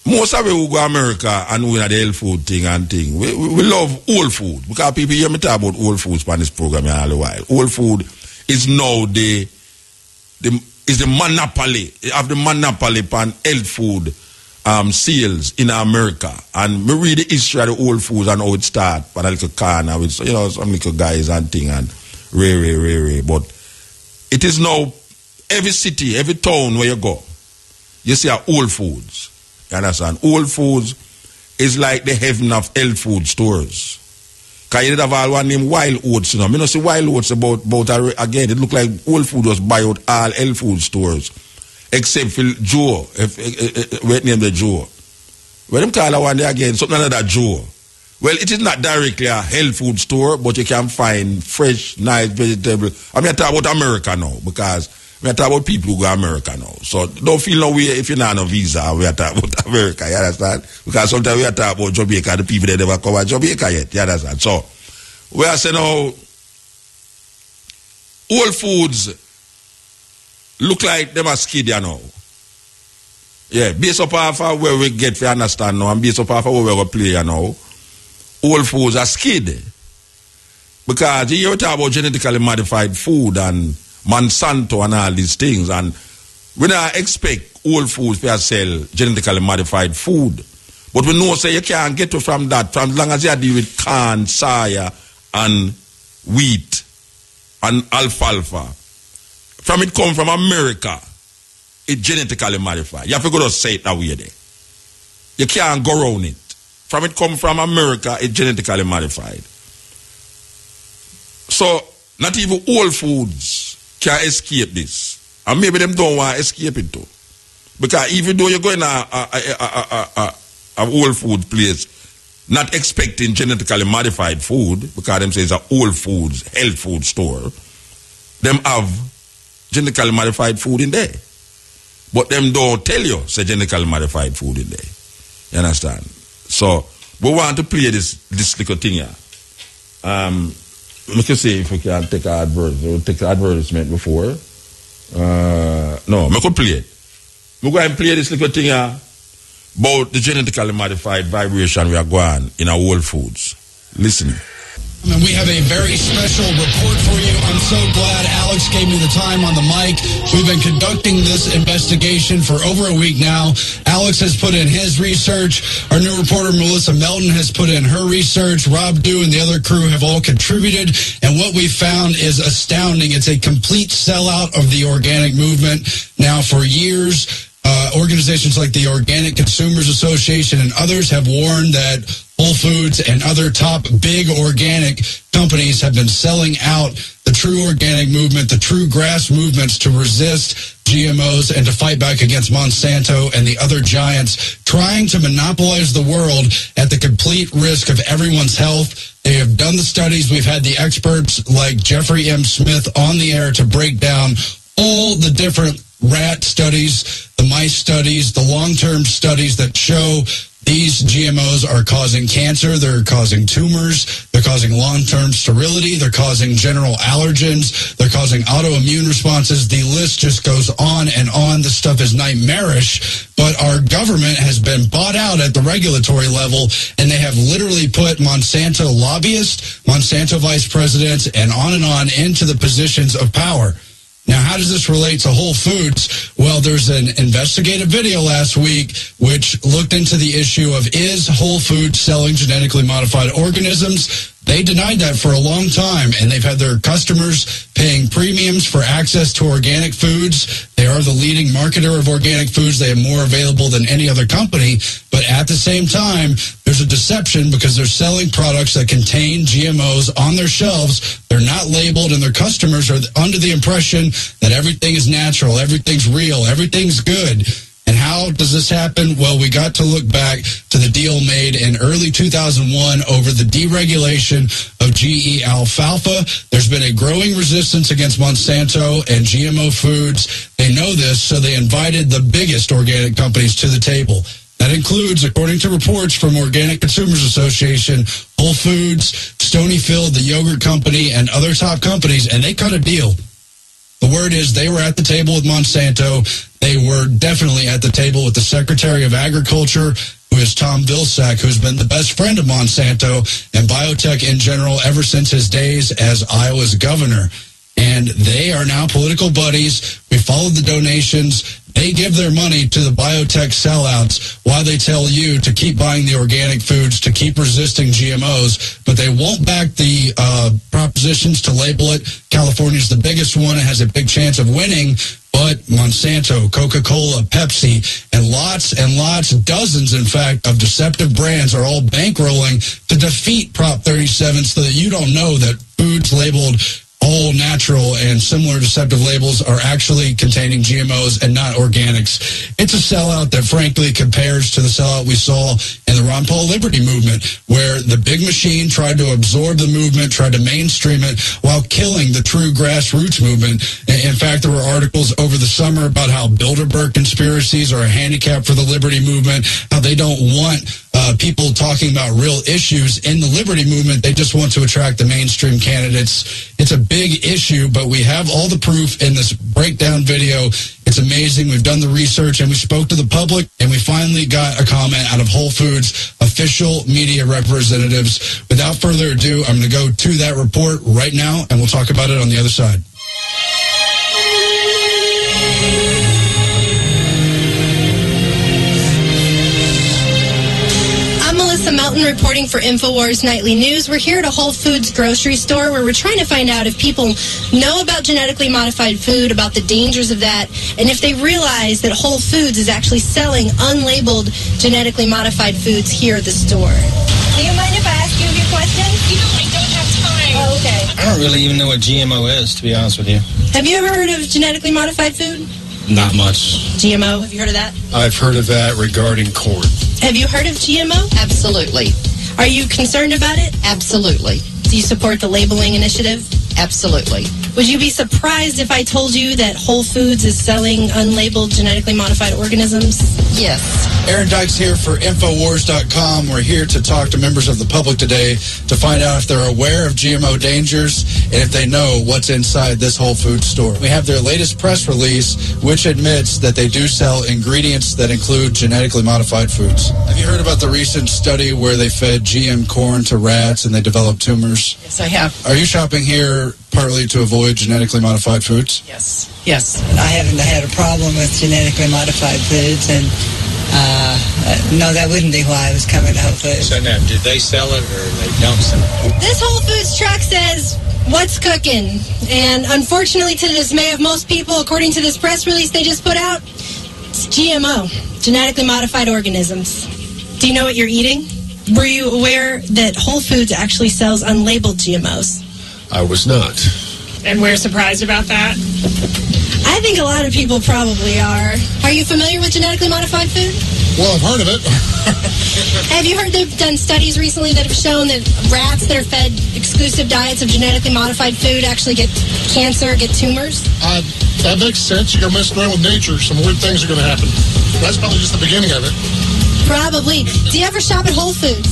most of we who go to America and we know the health food thing and thing, we love whole food. Because people hear me talk about whole foods on this program all the while. Whole food is now the monopoly, of the monopoly on health food sales in America. And we read the history of the whole foods and how it started, but a little corner with, you know, some little guys and thing and rare. But it is now every city, every town where you go, you see whole foods. You understand? Whole foods is like the heaven of health food stores. Because you have all one named Wild Oats, you know. I don't see Wild Oats about again, it look like Whole Food was buy out all health food stores. Except for Joe. What name the Joe? Well, them call one day again, something like that Joe. Well, it is not directly a health food store, but you can find fresh, nice vegetable. I mean, I talk about America now, because I talk about people who go to America now. So don't feel no way if you're not on a visa, we are talking about America, you understand? Because sometimes we are talking about Jamaica, the people that never come to Jamaica yet, you understand? So, we are saying now, Whole Foods look like them are skid, you know. Yeah, based upon where we get to understand now, and based upon where we go play, you know, Whole Foods are skid. Because you talk about genetically modified food and Monsanto and all these things, and we don't expect Whole Foods to sell genetically modified food. But we know say you can't get to from that, from as long as you deal with corn, soya, and wheat, and alfalfa. From it come from America, it genetically modified. You have to go to say it that way there. You can't go around it. From it come from America, it genetically modified. So, not even Whole Foods can escape this. And maybe them don't want to escape it too. Because even though you're going to a Whole Food place, not expecting genetically modified food, because them say it's a Whole Foods, health food store, them have genetically modified food in there. But them don't tell you say genetically modified food in there. You understand? So, we want to play this little thing here. Let me see if we can take an advertisement. We'll take the advertisement before. No, I could play it. We're going to play this little thing here about the genetically modified vibration we are going in our Whole Foods. Listen. And we have a very special report for you. I'm so glad Alex gave me the time on the mic. We've been conducting this investigation for over a week now. Alex has put in his research. Our new reporter, Melissa Melton, has put in her research. Rob Dew and the other crew have all contributed. And what we found is astounding. It's a complete sellout of the organic movement. Now, for years, organizations like the Organic Consumers Association and others have warned that Whole Foods and other top big organic companies have been selling out the true organic movement, the true grass movements to resist GMOs and to fight back against Monsanto and the other giants trying to monopolize the world at the complete risk of everyone's health. They have done the studies. We've had the experts like Jeffrey M. Smith on the air to break down all the different rat studies, the mice studies, the long-term studies that show these GMOs are causing cancer, they're causing tumors, they're causing long-term sterility, they're causing general allergens, they're causing autoimmune responses. The list just goes on and on. This stuff is nightmarish, but our government has been bought out at the regulatory level, and they have literally put Monsanto lobbyists, Monsanto vice presidents, and on into the positions of power. Now, how does this relate to Whole Foods? Well, there's an investigative video last week which looked into the issue of is Whole Foods selling genetically modified organisms? They denied that for a long time, and they've had their customers paying premiums for access to organic foods. They are the leading marketer of organic foods. They have more available than any other company. But at the same time, there's a deception because they're selling products that contain GMOs on their shelves. They're not labeled, and their customers are under the impression that everything is natural, everything's real, everything's good. And how does this happen? Well, we got to look back to the deal made in early 2001 over the deregulation of GE alfalfa. There's been a growing resistance against Monsanto and GMO foods. They know this, so they invited the biggest organic companies to the table. That includes, according to reports from Organic Consumers Association, Whole Foods, Stonyfield, the yogurt company, and other top companies, and they cut a deal. The word is they were at the table with Monsanto. They were definitely at the table with the Secretary of Agriculture, who is Tom Vilsack, who's been the best friend of Monsanto and biotech in general ever since his days as Iowa's governor. And they are now political buddies. We followed the donations. They give their money to the biotech sellouts while they tell you to keep buying the organic foods, to keep resisting GMOs, but they won't back the propositions to label it. California's the biggest one. It has a big chance of winning, but Monsanto, Coca-Cola, Pepsi, and lots, dozens, in fact, of deceptive brands are all bankrolling to defeat Prop 37 so that you don't know that foods labeled all natural and similar deceptive labels are actually containing GMOs and not organics. It's a sellout that frankly compares to the sellout we saw in the Ron Paul Liberty movement, where the big machine tried to absorb the movement, tried to mainstream it while killing the true grassroots movement. In fact, there were articles over the summer about how Bilderberg conspiracies are a handicap for the Liberty movement, how they don't want people talking about real issues in the Liberty movement. They just want to attract the mainstream candidates. It's a big issue, but we have all the proof in this breakdown video. It's amazing. We've done the research, and we spoke to the public, and we finally got a comment out of Whole Foods official media representatives. Without further ado, I'm going to go to that report right now, and we'll talk about it on the other side. Melton reporting for InfoWars Nightly News. We're here at a Whole Foods grocery store where we're trying to find out if people know about genetically modified food, about the dangers of that, and if they realize that Whole Foods is actually selling unlabeled genetically modified foods here at the store. Do you mind if I ask you a few questions? I don't have time. Oh, okay. I don't really even know what GMO is, to be honest with you. Have you ever heard of genetically modified food? Not much. GMO, have you heard of that? I've heard of that regarding corn. Have you heard of GMO? Absolutely. Are you concerned about it? Absolutely. Do you support the labeling initiative? Absolutely. Would you be surprised if I told you that Whole Foods is selling unlabeled genetically modified organisms? Yes. Aaron Dykes here for Infowars.com. We're here to talk to members of the public today to find out if they're aware of GMO dangers and if they know what's inside this Whole Foods store. We have their latest press release, which admits that they do sell ingredients that include genetically modified foods. Have you heard about the recent study where they fed GM corn to rats and they developed tumors? Yes, I have. Are you shopping here partly to avoid genetically modified foods? Yes. Yes. I haven't had a problem with genetically modified foods, and no, that wouldn't be why I was coming to Whole Foods. So now, do they sell it or they don't sell it? This Whole Foods truck says, "What's cooking?" And unfortunately, to the dismay of most people, according to this press release they just put out, it's GMO, genetically modified organisms. Do you know what you're eating? Were you aware that Whole Foods actually sells unlabeled GMOs? I was not. And we're surprised about that? I think a lot of people probably are. Are you familiar with genetically modified food? Well, I've heard of it. Have you heard they've done studies recently that have shown that rats that are fed exclusive diets of genetically modified food actually get cancer, get tumors? That makes sense. You're messing around with nature. Some weird things are going to happen. That's probably just the beginning of it. Probably. Do you ever shop at Whole Foods?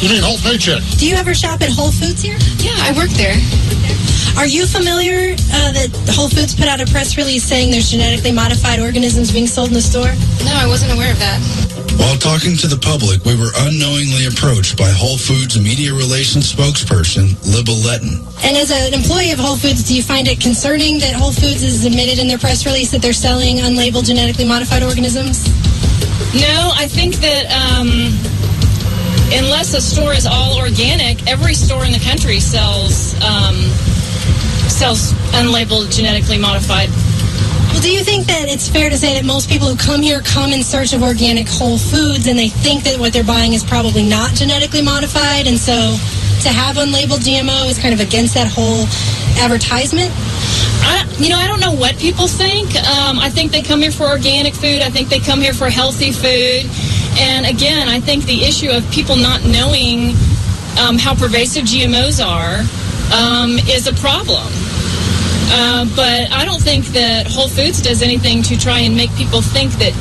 You mean whole paycheck? Do you ever shop at Whole Foods here? Yeah, I work there. Are you familiar that Whole Foods put out a press release saying there's genetically modified organisms being sold in the store? No, I wasn't aware of that. While talking to the public, we were unknowingly approached by Whole Foods media relations spokesperson, Libba Letton. And as an employee of Whole Foods, do you find it concerning that Whole Foods has admitted in their press release that they're selling unlabeled genetically modified organisms? No, I think that unless a store is all organic, every store in the country sells unlabeled genetically modified. Well, do you think that it's fair to say that most people who come here come in search of organic whole foods and they think that what they're buying is probably not genetically modified, and so to have unlabeled GMO is kind of against that whole advertisement? I don't know what people think. I think they come here for organic food. I think they come here for healthy food. And again, I think the issue of people not knowing how pervasive GMOs are is a problem. But I don't think that Whole Foods does anything to try and make people think that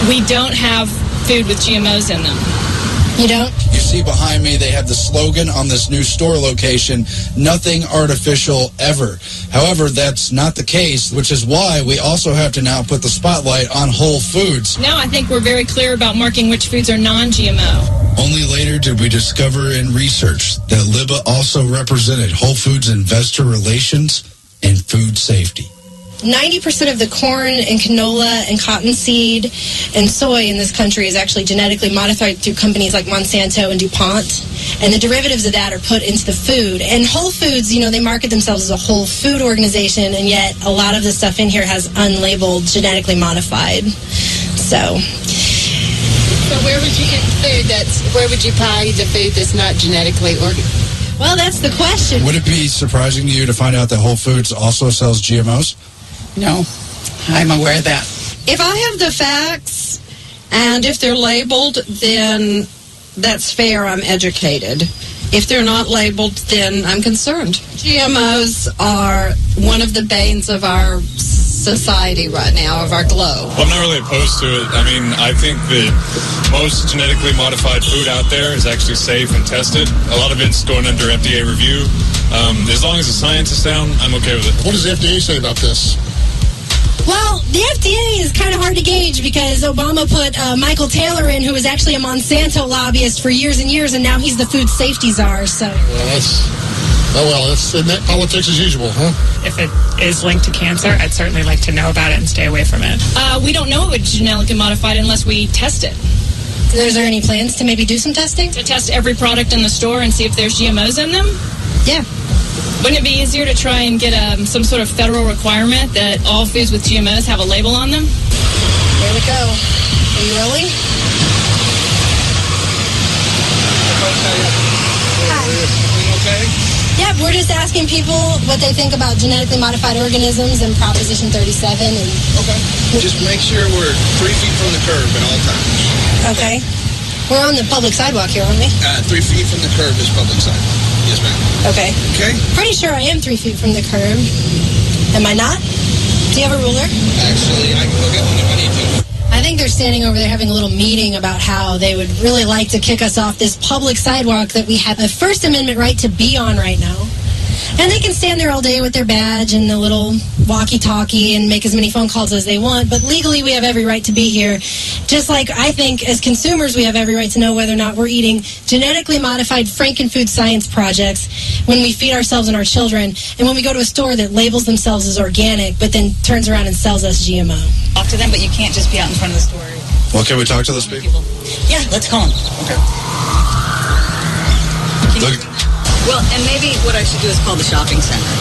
we don't have food with GMOs in them. You don't? You see behind me, they have the slogan on this new store location, nothing artificial ever. However, that's not the case, which is why we also have to now put the spotlight on Whole Foods. Now I think we're very clear about marking which foods are non-GMO. Only later did we discover in research that Libba also represented Whole Foods investor relations and food safety. 90% of the corn and canola and cottonseed and soy in this country is actually genetically modified through companies like Monsanto and DuPont. And the derivatives of that are put into the food. And Whole Foods, you know, they market themselves as a whole food organization, and yet a lot of the stuff in here has unlabeled genetically modified. So where would you get food where would you buy the food that's not genetically organized? Well, that's the question. Would it be surprising to you to find out that Whole Foods also sells GMOs? No, I'm aware of that. If I have the facts and if they're labeled, then that's fair. I'm educated. If they're not labeled, then I'm concerned. GMOs are one of the banes of our society right now, of our globe. Well, I'm not really opposed to it. I mean, I think that most genetically modified food out there is actually safe and tested. A lot of it's going under FDA review. As long as the science is sound, I'm okay with it. What does the FDA say about this? Well, the FDA is kind of hard to gauge because Obama put Michael Taylor in, who was actually a Monsanto lobbyist for years and years, and now he's the food safety czar. So, that's isn't that politics as usual, huh? If it is linked to cancer, I'd certainly like to know about it and stay away from it. We don't know it was genetically modified unless we test it. Is there any plans to maybe do some testing? To test every product in the store and see if there's GMOs in them? Yeah. Wouldn't it be easier to try and get some sort of federal requirement that all foods with GMOs have a label on them? Here we go. Are you rolling? Okay? Yeah, we're just asking people what they think about genetically modified organisms and Proposition 37. And Okay. Just make sure we're 3 feet from the curb at all times. Okay. We're on the public sidewalk here, aren't we? 3 feet from the curb is public side. Yes, ma'am. Okay. Okay? Pretty sure I am 3 feet from the curb. Am I not? Do you have a ruler? Actually, I can go get one if I need to. I think they're standing over there having a little meeting about how they would really like to kick us off this public sidewalk that we have a First Amendment right to be on right now. And they can stand there all day with their badge and the little walkie-talkie and make as many phone calls as they want. But legally, we have every right to be here. Just like I think as consumers, we have every right to know whether or not we're eating genetically modified frankenfood science projects when we feed ourselves and our children. And when we go to a store that labels themselves as organic, but then turns around and sells us GMO. Talk to them, but you can't just be out in front of the store. Well, can we talk to those people? Yeah, let's call them. Okay. Well, and maybe what I should do is call the shopping center.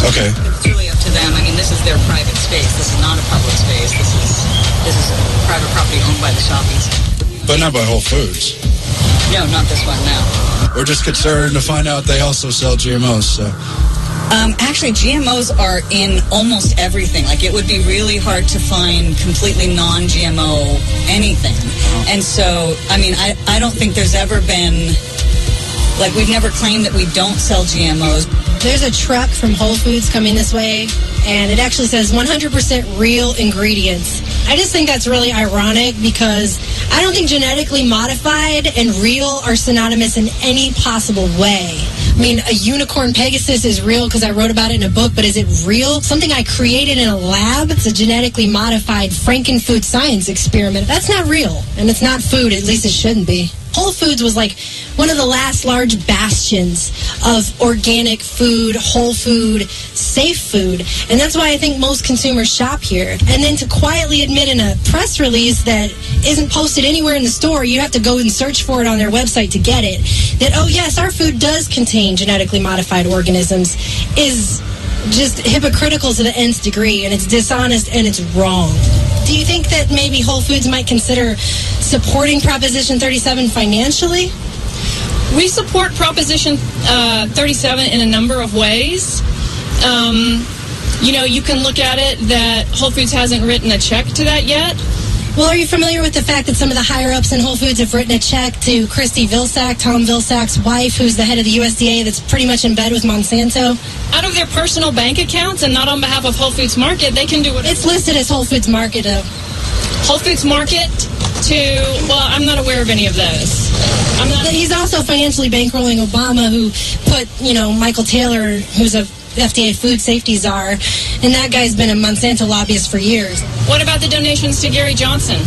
Okay. It's really up to them. I mean, this is their private space. This is not a public space. This is private property owned by the shopping center. But not by Whole Foods. No, not this one, no. We're just concerned to find out they also sell GMOs, so. Actually, GMOs are in almost everything. Like, it would be really hard to find completely non-GMO anything. And so, I mean, I don't think there's ever been... Like, we've never claimed that we don't sell GMOs. There's a truck from Whole Foods coming this way, and it actually says 100% real ingredients. I just think that's really ironic because I don't think genetically modified and real are synonymous in any possible way. I mean, a unicorn Pegasus is real because I wrote about it in a book, but is it real? Something I created in a lab? It's a genetically modified frankenfood science experiment. That's not real, and it's not food. At least it shouldn't be. Whole Foods was like one of the last large bastions of organic food, whole food, safe food. And that's why I think most consumers shop here. And then to quietly admit in a press release that isn't posted anywhere in the store, you have to go and search for it on their website to get it, that, oh yes, our food does contain genetically modified organisms, is just hypocritical to the nth degree, and it's dishonest and it's wrong. Do you think that maybe Whole Foods might consider supporting Proposition 37 financially? We support Proposition 37 in a number of ways. You know, you can look at it that Whole Foods hasn't written a check to that yet. Well, are you familiar with the fact that some of the higher-ups in Whole Foods have written a check to Christy Vilsack, Tom Vilsack's wife, who's the head of the USDA that's pretty much in bed with Monsanto? Out of their personal bank accounts and not on behalf of Whole Foods Market, they can do it. It's listed as Whole Foods Market, though. Whole Foods Market well, I'm not aware of any of those. He's also financially bankrolling Obama, who put, Michael Taylor, who's a FDA food safety czar, and that guy's been a Monsanto lobbyist for years. What about the donations to Gary Johnson?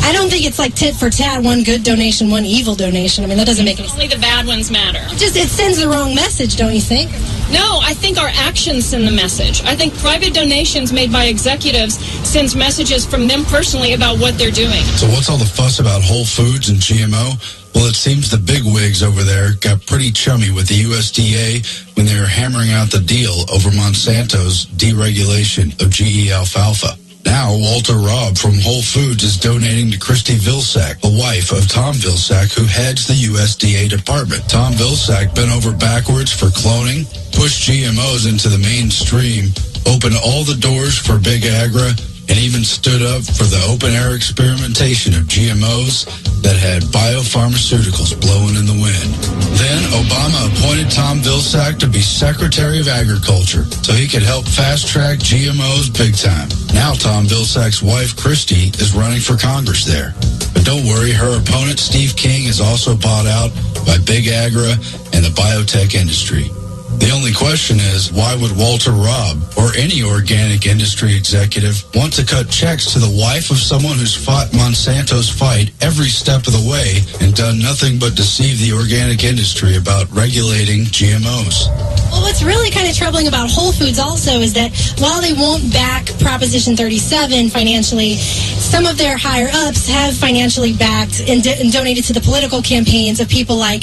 I don't think it's like tit for tat, one good donation, one evil donation. I mean, that doesn't make any sense. Only the bad ones matter. It sends the wrong message, don't you think? No, I think our actions send the message. I think private donations made by executives sends messages from them personally about what they're doing. So what's all the fuss about Whole Foods and GMO? Well, it seems the bigwigs over there got pretty chummy with the USDA when they were hammering out the deal over Monsanto's deregulation of GE alfalfa. Now, Walter Robb from Whole Foods is donating to Christy Vilsack, the wife of Tom Vilsack, who heads the USDA department. Tom Vilsack bent over backwards for cloning, pushed GMOs into the mainstream, opened all the doors for Big Agra, and even stood up for the open-air experimentation of GMOs that had biopharmaceuticals blowing in the wind. Then, Obama appointed Tom Vilsack to be Secretary of Agriculture so he could help fast-track GMOs big time. Now, Tom Vilsack's wife, Christy, is running for Congress there. But don't worry, her opponent, Steve King, is also bought out by Big Agra and the biotech industry. The only question is, why would Walter Robb or any organic industry executive want to cut checks to the wife of someone who's fought Monsanto's fight every step of the way and done nothing but deceive the organic industry about regulating GMOs? Well, what's really kind of troubling about Whole Foods also is that while they won't back Proposition 37 financially, some of their higher-ups have financially backed and donated to the political campaigns of people like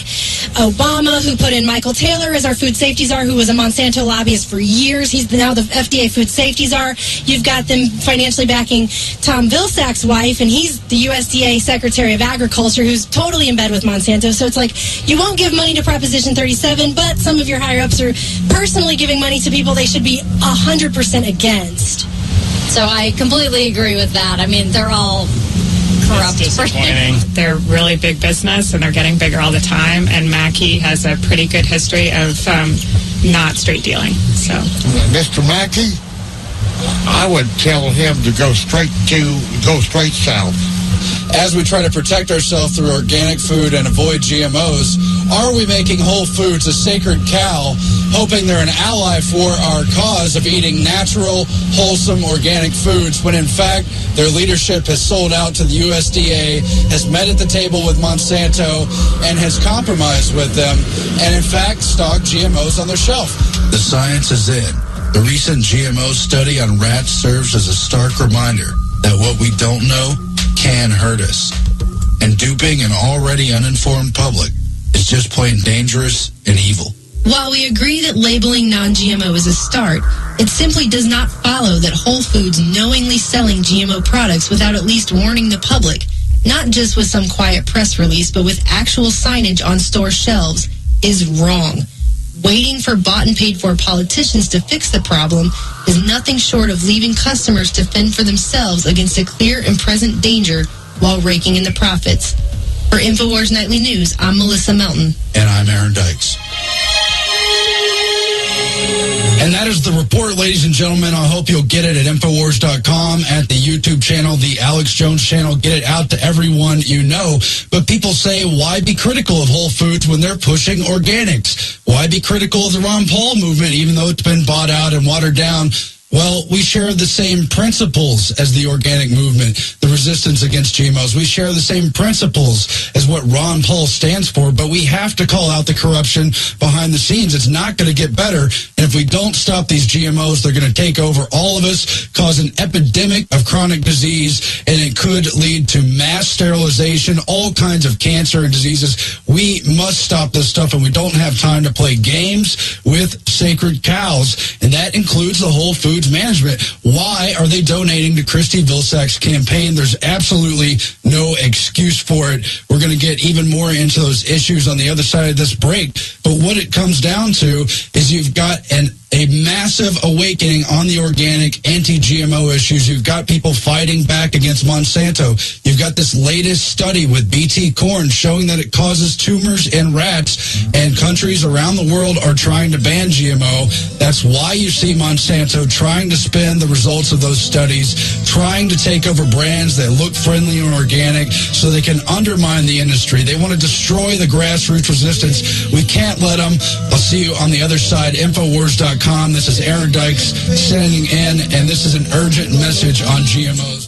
Obama, who put in Michael Taylor as our food safety czar, who was a Monsanto lobbyist for years. He's now the FDA food safety czar. You've got them financially backing Tom Vilsack's wife, and he's the USDA Secretary of Agriculture, who's totally in bed with Monsanto. So it's like, you won't give money to Proposition 37, but some of your higher-ups are personally giving money to people they should be 100% against. So I completely agree with that. I mean, they're all corrupt. It's disappointing. They're really big business, and they're getting bigger all the time. And Mackey has a pretty good history of not straight dealing. So, Mr. Mackey, I would tell him to go straight south. As we try to protect ourselves through organic food and avoid GMOs, are we making Whole Foods a sacred cow, hoping they're an ally for our cause of eating natural, wholesome, organic foods, when in fact their leadership has sold out to the USDA, has met at the table with Monsanto, and has compromised with them, and in fact stocked GMOs on their shelf? The science is in. The recent GMO study on rats serves as a stark reminder that what we don't know can hurt us. And duping an already uninformed public is just plain dangerous and evil. While we agree that labeling non-GMO is a start, it simply does not follow that Whole Foods knowingly selling GMO products without at least warning the public, not just with some quiet press release, but with actual signage on store shelves, is wrong. Waiting for bought and paid for politicians to fix the problem is nothing short of leaving customers to fend for themselves against a clear and present danger while raking in the profits. For InfoWars Nightly News, I'm Melissa Melton. And I'm Aaron Dykes. And that is the report, ladies and gentlemen. I hope you'll get it at Infowars.com, at the YouTube channel, the Alex Jones channel. Get it out to everyone you know. But people say, why be critical of Whole Foods when they're pushing organics? Why be critical of the Ron Paul movement, even though it's been bought out and watered down? Well, we share the same principles as the organic movement, the resistance against GMOs. We share the same principles as what Ron Paul stands for, but we have to call out the corruption behind the scenes. It's not going to get better. And if we don't stop these GMOs, they're going to take over all of us, cause an epidemic of chronic disease, and it could lead to mass sterilization, all kinds of cancer and diseases. We must stop this stuff, and we don't have time to play games with sacred cows, and that includes the Whole Foods management. Why are they donating to Christy Vilsack's campaign? There's absolutely no excuse for it. We're going to get even more into those issues on the other side of this break. But what it comes down to is you've got a massive awakening on the organic anti-GMO issues. You've got people fighting back against Monsanto. You've They've got this latest study with BT corn showing that it causes tumors in rats, and countries around the world are trying to ban GMO. That's why you see Monsanto trying to spin the results of those studies, trying to take over brands that look friendly and organic so they can undermine the industry. They want to destroy the grassroots resistance. We can't let them. I'll see you on the other side. Infowars.com. This is Aaron Dykes sending in, and this is an urgent message on GMOs.